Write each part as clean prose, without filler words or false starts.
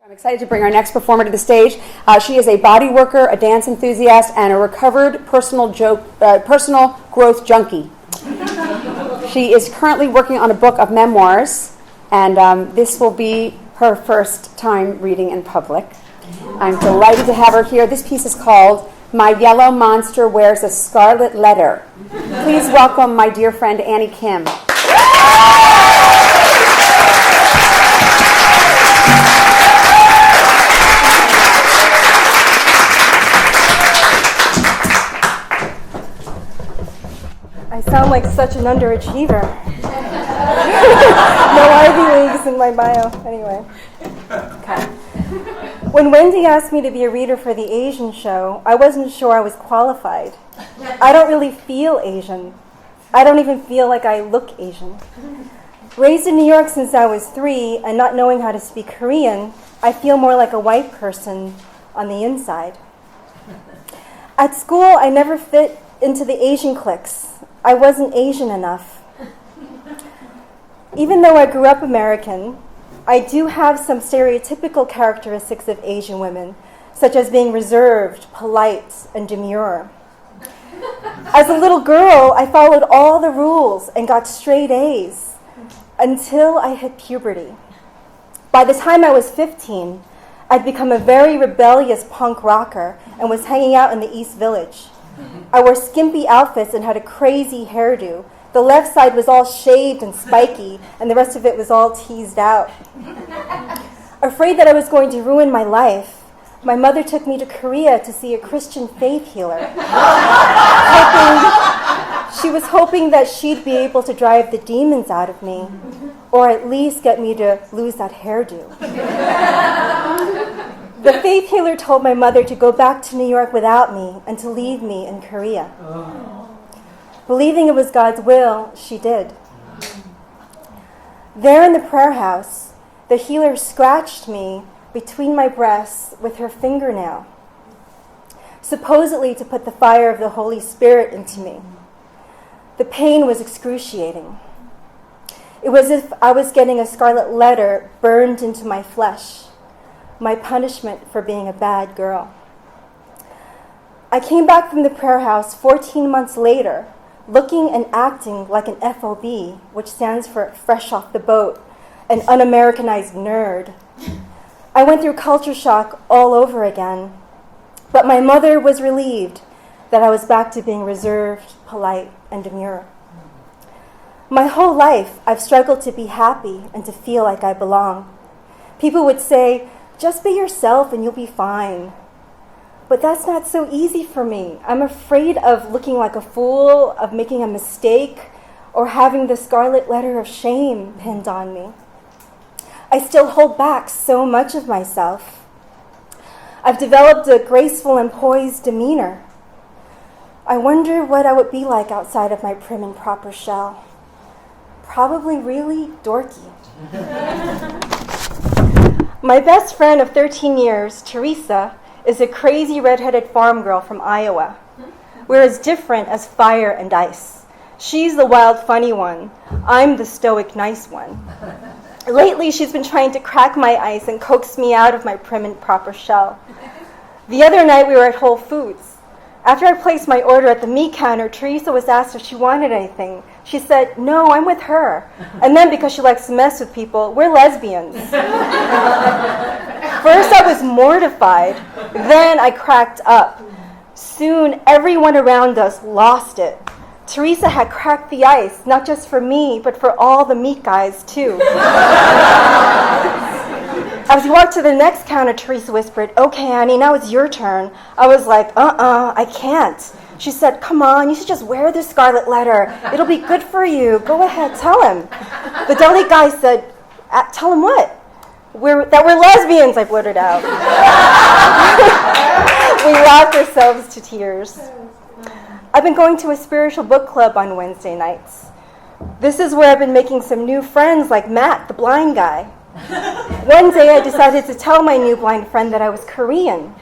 I'm excited to bring our next performer to the stage. She is a body worker, a dance enthusiast, and a recovered personal growth junkie. She is currently working on a book of memoirs, and this will be her first time reading in public. I'm delighted to have her here. This piece is called My Yellow Monster Wears a Scarlet Letter. Please welcome my dear friend Annie Kim. I sound like such an underachiever. No Ivy Leagues in my bio. Anyway. Okay. When Wendy asked me to be a reader for the Asian show, I wasn't sure I was qualified. I don't really feel Asian. I don't even feel like I look Asian. Raised in New York since I was 3 and not knowing how to speak Korean, I feel more like a white person on the inside. At school, I never fit into the Asian cliques. I wasn't Asian enough. Even though I grew up American, I do have some stereotypical characteristics of Asian women, such as being reserved, polite, and demure. As a little girl, I followed all the rules and got straight A's until I hit puberty. By the time I was 15, I'd become a very rebellious punk rocker and was hanging out in the East Village. I wore skimpy outfits and had a crazy hairdo. The left side was all shaved and spiky, and the rest of it was all teased out. Afraid that I was going to ruin my life, my mother took me to Korea to see a Christian faith healer. She was hoping that she'd be able to drive the demons out of me, or at least get me to lose that hairdo. The faith healer told my mother to go back to New York without me and to leave me in Korea. Believing it was God's will, she did. There in the prayer house, the healer scratched me between my breasts with her fingernail, supposedly to put the fire of the Holy Spirit into me. The pain was excruciating. It was as if I was getting a scarlet letter burned into my flesh, my punishment for being a bad girl. I came back from the prayer house 14 months later, looking and acting like an FOB, which stands for fresh off the boat, an un-Americanized nerd. I went through culture shock all over again, but my mother was relieved that I was back to being reserved, polite, and demure. My whole life, I've struggled to be happy and to feel like I belong. People would say, just be yourself and you'll be fine. But that's not so easy for me. I'm afraid of looking like a fool, of making a mistake, or having the scarlet letter of shame pinned on me. I still hold back so much of myself. I've developed a graceful and poised demeanor. I wonder what I would be like outside of my prim and proper shell. Probably really dorky. My best friend of 13 years, Teresa, is a crazy redheaded farm girl from Iowa. We're as different as fire and ice. She's the wild, funny one. I'm the stoic, nice one. Lately, she's been trying to crack my ice and coax me out of my prim and proper shell. The other night, we were at Whole Foods. After I placed my order at the meat counter, Teresa was asked if she wanted anything. She said, no, I'm with her. And then because she likes to mess with people, we're lesbians. First I was mortified, then I cracked up. Soon everyone around us lost it. Teresa had cracked the ice, not just for me, but for all the meat guys too. As we walked to the next counter, Teresa whispered, okay, Annie, now it's your turn. I was like, I can't. She said, come on, you should just wear this scarlet letter. It'll be good for you. Go ahead, tell him. The deli guy said, tell him what? That we're lesbians, I blurted out. We laughed ourselves to tears. I've been going to a spiritual book club on Wednesday nights. This is where I've been making some new friends like Matt, the blind guy. One day I decided to tell my new blind friend that I was Korean.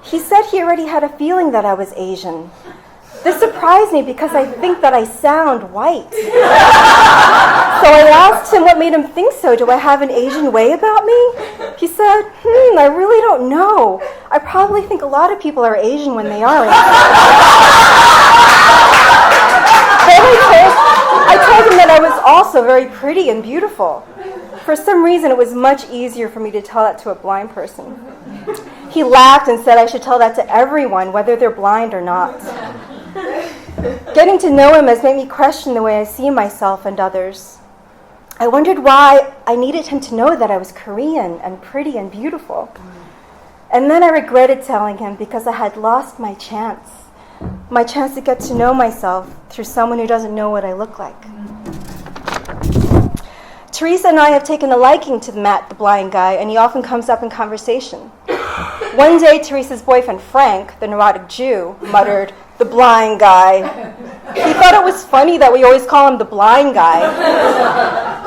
He said he already had a feeling that I was Asian. This surprised me because I think that I sound white. So I asked him what made him think so. Do I have an Asian way about me? He said, I really don't know. I probably think a lot of people are Asian when they aren't. Then I told him that I was also very pretty and beautiful. For some reason, it was much easier for me to tell that to a blind person. He laughed and said I should tell that to everyone, whether they're blind or not. Getting to know him has made me question the way I see myself and others. I wondered why I needed him to know that I was Korean and pretty and beautiful. And then I regretted telling him because I had lost my chance to get to know myself through someone who doesn't know what I look like. Teresa and I have taken a liking to Matt, the blind guy, and he often comes up in conversation. One day, Teresa's boyfriend, Frank, the neurotic Jew, muttered, "The blind guy." He thought it was funny that we always call him the blind guy.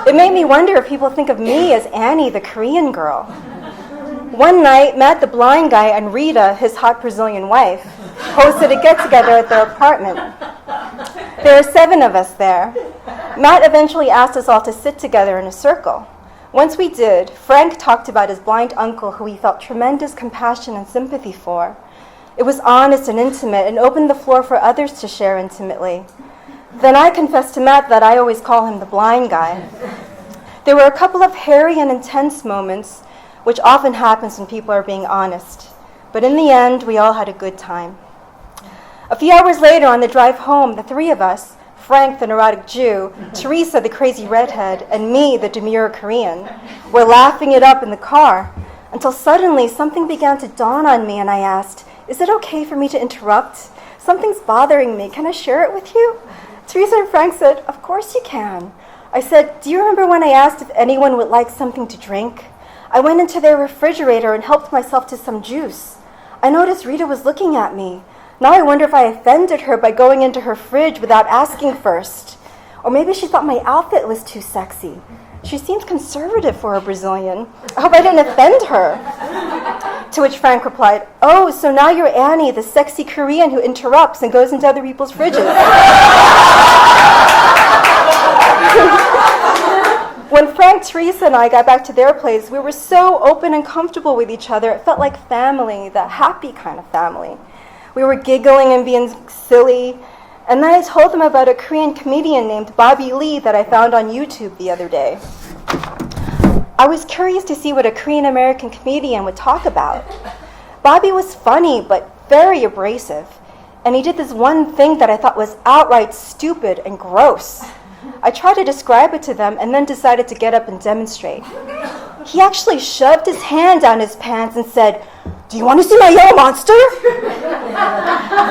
It made me wonder if people think of me as Annie, the Korean girl. One night, Matt, the blind guy, and Rita, his hot Brazilian wife, hosted a get-together at their apartment. There were 7 of us there. Matt eventually asked us all to sit together in a circle. Once we did, Frank talked about his blind uncle who he felt tremendous compassion and sympathy for. It was honest and intimate and opened the floor for others to share intimately. Then I confessed to Matt that I always call him the blind guy. There were a couple of hairy and intense moments, which often happens when people are being honest. But in the end, we all had a good time. A few hours later, on the drive home, the 3 of us, Frank, the neurotic Jew, Teresa, the crazy redhead, and me, the demure Korean, were laughing it up in the car until suddenly something began to dawn on me and I asked, "Is it okay for me to interrupt? Something's bothering me. Can I share it with you?" Teresa and Frank said, "Of course you can." I said, "Do you remember when I asked if anyone would like something to drink? I went into their refrigerator and helped myself to some juice. I noticed Rita was looking at me. Now I wonder if I offended her by going into her fridge without asking first. Or maybe she thought my outfit was too sexy. She seems conservative for a Brazilian. I hope I didn't offend her." To which Frank replied, "Oh, so now you're Annie, the sexy Korean who interrupts and goes into other people's fridges." When Frank, Teresa, and I got back to their place, we were so open and comfortable with each other. It felt like family, the happy kind of family. We were giggling and being silly. And then I told them about a Korean comedian named Bobby Lee that I found on YouTube the other day. I was curious to see what a Korean American comedian would talk about. Bobby was funny, but very abrasive. And he did this one thing that I thought was outright stupid and gross. I tried to describe it to them and then decided to get up and demonstrate. He actually shoved his hand down his pants and said, "Do you want to see my yellow monster?"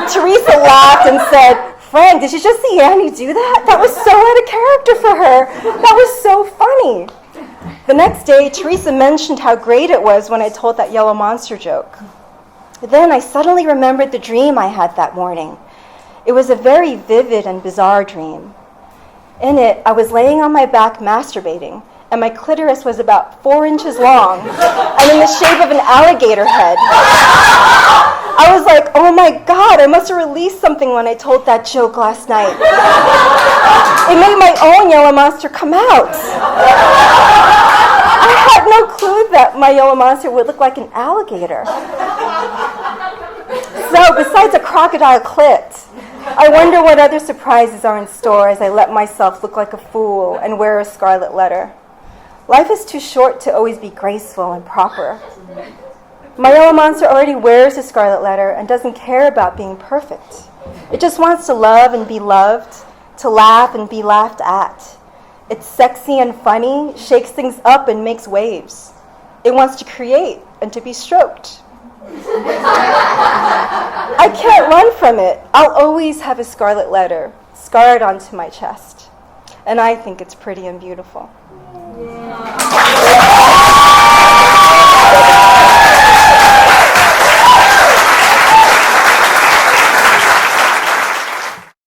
Teresa laughed and said, "Frank, did you just see Annie do that? That was so out of character for her. That was so funny." The next day, Teresa mentioned how great it was when I told that yellow monster joke. Then I suddenly remembered the dream I had that morning. It was a very vivid and bizarre dream. In it, I was laying on my back masturbating, and my clitoris was about 4 inches long and in the shape of an alligator head. I was like, "Oh my God, I must have released something when I told that joke last night." It made my own yellow monster come out. I had no clue that my yellow monster would look like an alligator. So, besides a crocodile clit, I wonder what other surprises are in store as I let myself look like a fool and wear a scarlet letter. Life is too short to always be graceful and proper. My yellow monster already wears a scarlet letter and doesn't care about being perfect. It just wants to love and be loved, to laugh and be laughed at. It's sexy and funny, shakes things up and makes waves. It wants to create and to be stroked. I can't run from it. I'll always have a scarlet letter scarred onto my chest. And I think it's pretty and beautiful. Yeah.